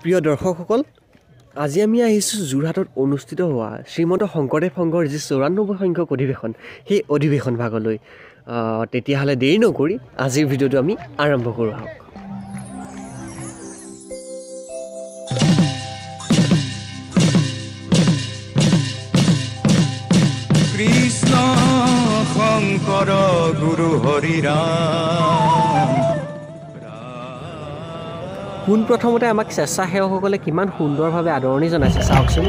প্ৰিয় দৰ্শকসকল, আজি আমি আহিছোঁ যোৰহাটত অনুষ্ঠিত হোৱা শ্ৰীমন্ত শংকৰদেৱ সংঘৰ যি ৯৪ সংখ্যক অধিৱেশন, সেই অধিৱেশন ভাগলৈ। তেতিয়াহ'লে দেৰি নকৰি আজিৰ ভিডিঅ'টো আমি আৰম্ভ কৰোঁ আহক। কৃষ্ণ শংকৰ গুৰু হৰি ৰাম। পোনপ্ৰথমতে আমাক স্বেচ্ছাসেৱকসকলে কিমান সুন্দৰভাৱে আদৰণি জনাইছে চাওকচোন।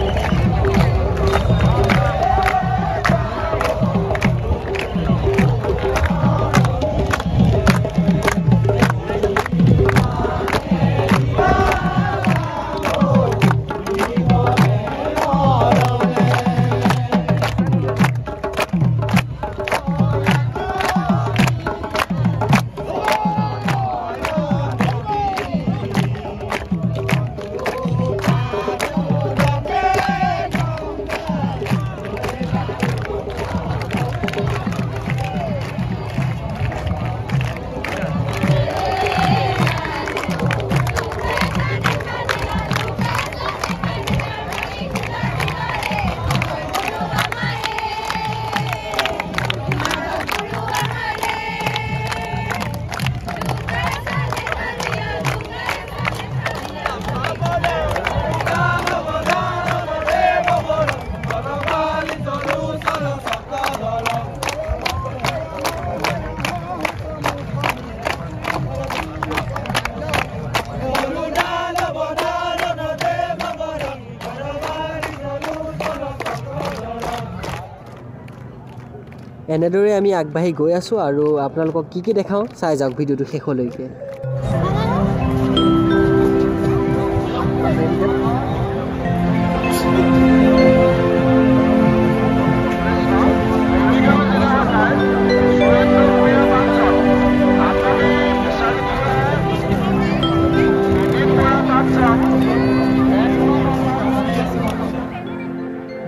এনেদৰে আমি আগবাঢ়ি গৈ আছোঁ আৰু আপোনালোকক কি দেখাওঁ চাই যাওক ভিডিঅ'টো শেষলৈকে।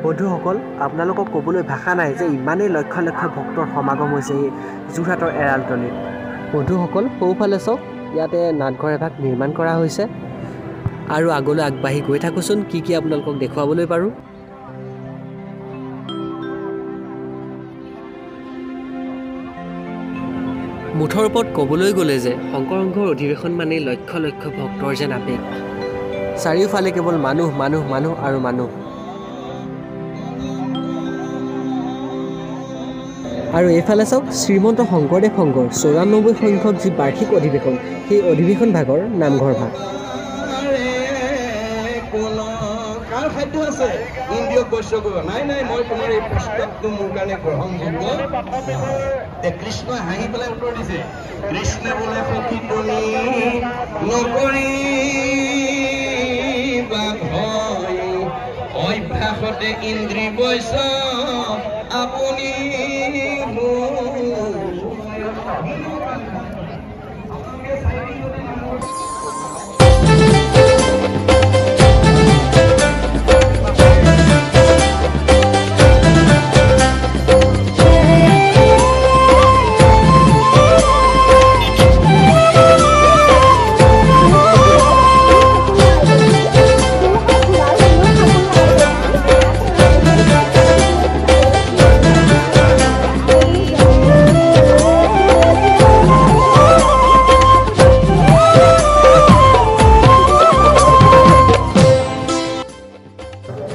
বন্ধুসকল, আপোনালোকক ক'বলৈ ভাষা নাই যে ইমানেই লক্ষ লক্ষ ভক্তৰ সমাগম হৈছে এই যোৰহাটৰ এৰালতলীত। বন্ধুসকল, সৌফালে চাওক, ইয়াতে নাটঘৰ এভাগ নিৰ্মাণ কৰা হৈছে আৰু আগলৈ আগবাঢ়ি গৈ থাকোঁচোন কি আপোনালোকক দেখুৱাবলৈ পাৰোঁ। মুঠৰ ওপৰত ক'বলৈ গ'লে যে শংকৰ সংঘৰ অধিৱেশন মানেই লক্ষ লক্ষ ভক্তৰ যেন আৱেগ। চাৰিওফালে কেৱল মানুহ মানুহ মানুহ আৰু মানুহ। আৰু এইফালে চাওক, শ্ৰীমন্ত শংকৰদেৱ সংঘৰ ৯৪ সংখ্যক যি বাৰ্ষিক অধিৱেশন, সেই অধিৱেশন ভাগৰ নামঘৰ ভাগ। কৃষ্ণই হাঁহি পেলাই উত্তৰ দিছে, কৃষ্ণই বোলে অভ্যাসতে ইন্দ্ৰী বৈশ আপুনি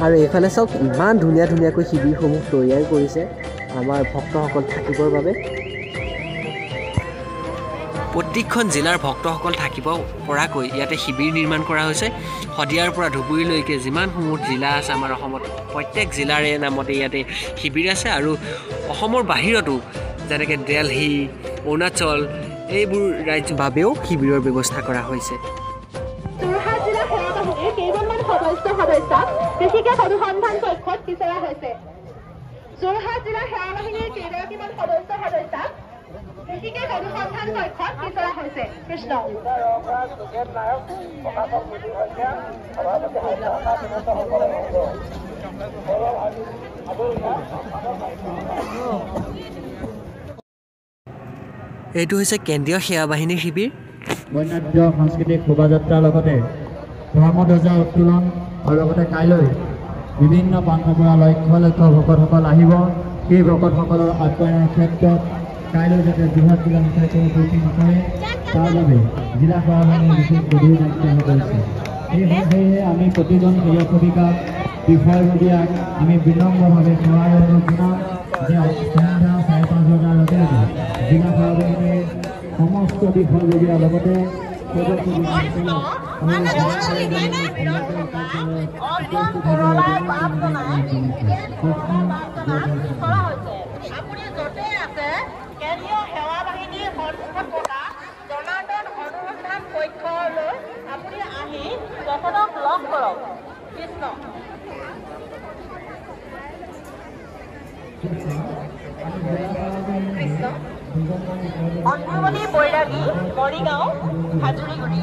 আৰু এইফালে চাওক, ইমান ধুনীয়া ধুনীয়াকৈ শিবিৰসমূহ তৈয়াৰ কৰিছে আমাৰ ভক্তসকল থাকিবৰ বাবে। প্ৰত্যেকখন জিলাৰ ভক্তসকল থাকিব পৰাকৈ ইয়াতে শিবিৰ নিৰ্মাণ কৰা হৈছে। শদিয়াৰ পৰা ধুবুৰীলৈকে যিমানসমূহ জিলা আছে আমাৰ অসমত, প্ৰত্যেক জিলাৰে নামতে ইয়াতে শিবিৰ আছে। আৰু অসমৰ বাহিৰতো যেনেকৈ দিল্লী, অৰুণাচল, এইবোৰ ৰাজ্যৰ বাবেও শিবিৰৰ ব্যৱস্থা কৰা হৈছে। কৃষিকাজ অনুসন্ধান কক্ষত বিচৰা হৈছে। যোৰহাট জিলাৰ সেৱা বাহিনীৰ কেইগৰাকীমান সদস্যক কৃষিকাজ অনুসন্ধান কক্ষত বিচৰা হৈছে। কৃষ্ণ এইটো হৈছে কেন্দ্ৰীয় সেৱা বাহিনীৰ শিবিৰ। বন্যনাট্য সাংস্কৃতিক শোভাযাত্ৰাৰ লগতে ধৰ্মধ্বজা উত্তোলন আৰু লগতে কাইলৈ বিভিন্ন প্ৰান্তৰ পৰা লক্ষ লক্ষ ভকতসকল আহিব। সেই ভকতসকলৰ আপ্যায়নৰ ক্ষেত্ৰত কাইলৈ যাতে বৃহৎ জিলা মুখাই কোনো ত্ৰুটি নকৰে তাৰ বাবে জিলা সভাপতিয়ে বিশেষ গধুৰ দায়িত্ব কৰিছে। সেয়েহে আমি প্ৰতিজন প্ৰিয় সেৱিকাক বিষয়ববীয়াক আমি বিনম্ৰভাৱে সেৱাৰ অনুৰোধ জনাওঁ যে সন্ধ্যা 5:30 বজাৰ লগে লগে জিলা সভাপতিয়ে সমস্ত বিষয়ববীয়াৰ লগতে কেন্দ্ৰীয় সেৱা বাহিনীৰ সন্মুখত থকা জনাৰ্দন অনুসন্ধান কক্ষলৈ আপুনি আহি তেখেতক লগ কৰক। কৃষ্ণ অন্ধুমণি বৈৰাগী, মৰিগাঁও, হাজুৰিগুৰি।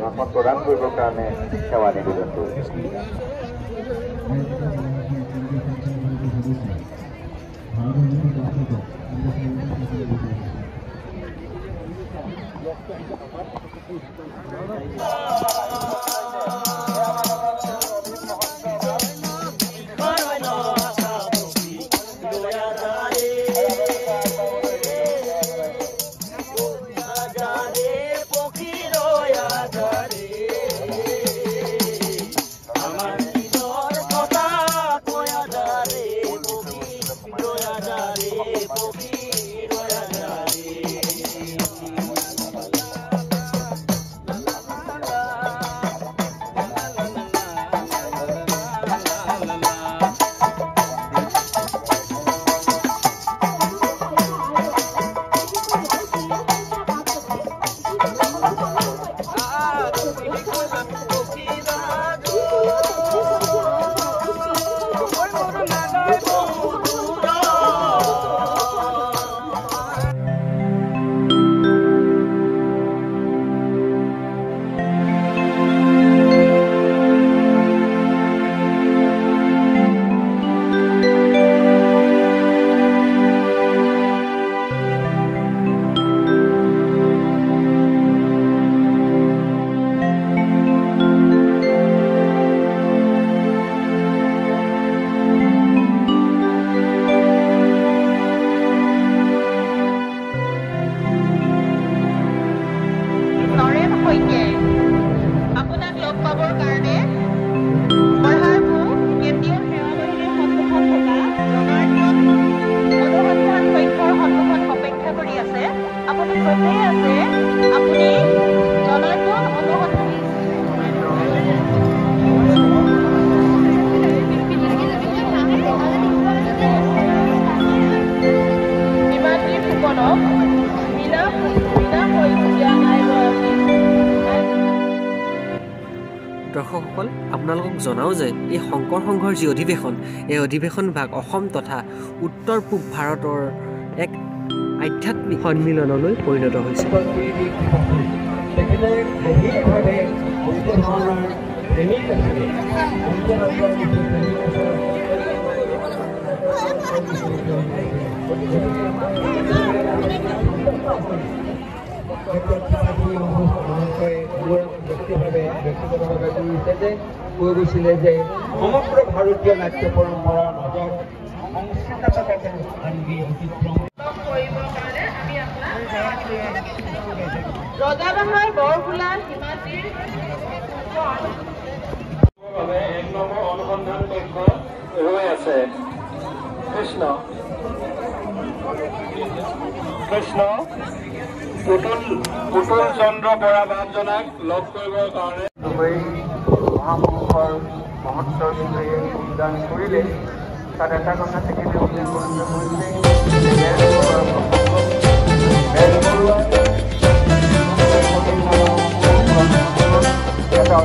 ভাষণ প্ৰদান কৰিবৰ কাৰণে সেৱা নিবেদন কৰিছোঁ। দৰ্শকসকল, আপোনালোকক জনাওঁ যে এই শংকৰ সংঘৰ যি অধিৱেশন, এই অধিৱেশন ভাগ অসম তথা উত্তৰ পূব ভাৰতৰ এক আধ্যাত্মিক সন্মিলনলৈ পৰিণত হৈছে। কৈ গৈছিলে যে সমগ্ৰ ভাৰতীয় নাট্য পৰম্পৰাৰ মাজত ৰজাবাহাৰ বৰফুলা হিমাদ্ৰীৰ 1 নম্বৰ অনুসন্ধান কক্ষ ৰৈ আছে। কৃষ্ণ পুতুল চন্দ্ৰ বৰা বাপজনাক লগ কৰিবৰ কাৰণে মহাপুৰুষৰ মহত্তৰ বিষয়ে উদ্যান কৰিলে তাত এটা কথা তেখেতে উল্লেখ কৰিবলৈ কৈছে এটা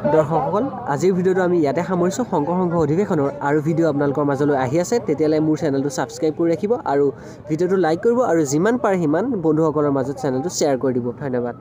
দৰ্শকসকল আজিৰ ভিডিঅ'টো আমি ইয়াতে সামৰিছোঁ শংকৰ সংঘ অধিৱেশনৰ আৰু ভিডিঅ' আপোনালোকৰ মাজলৈ আহি আছে তেতিয়ালৈ মোৰ চেনেলটো ছাবস্ক্ৰাইব কৰি ৰাখিব আৰু ভিডিঅ'টো লাইক কৰিব আৰু যিমান পাৰে সিমান বন্ধুসকলৰ মাজত চেনেলটো শ্বেয়াৰ কৰি দিব ধন্যবাদ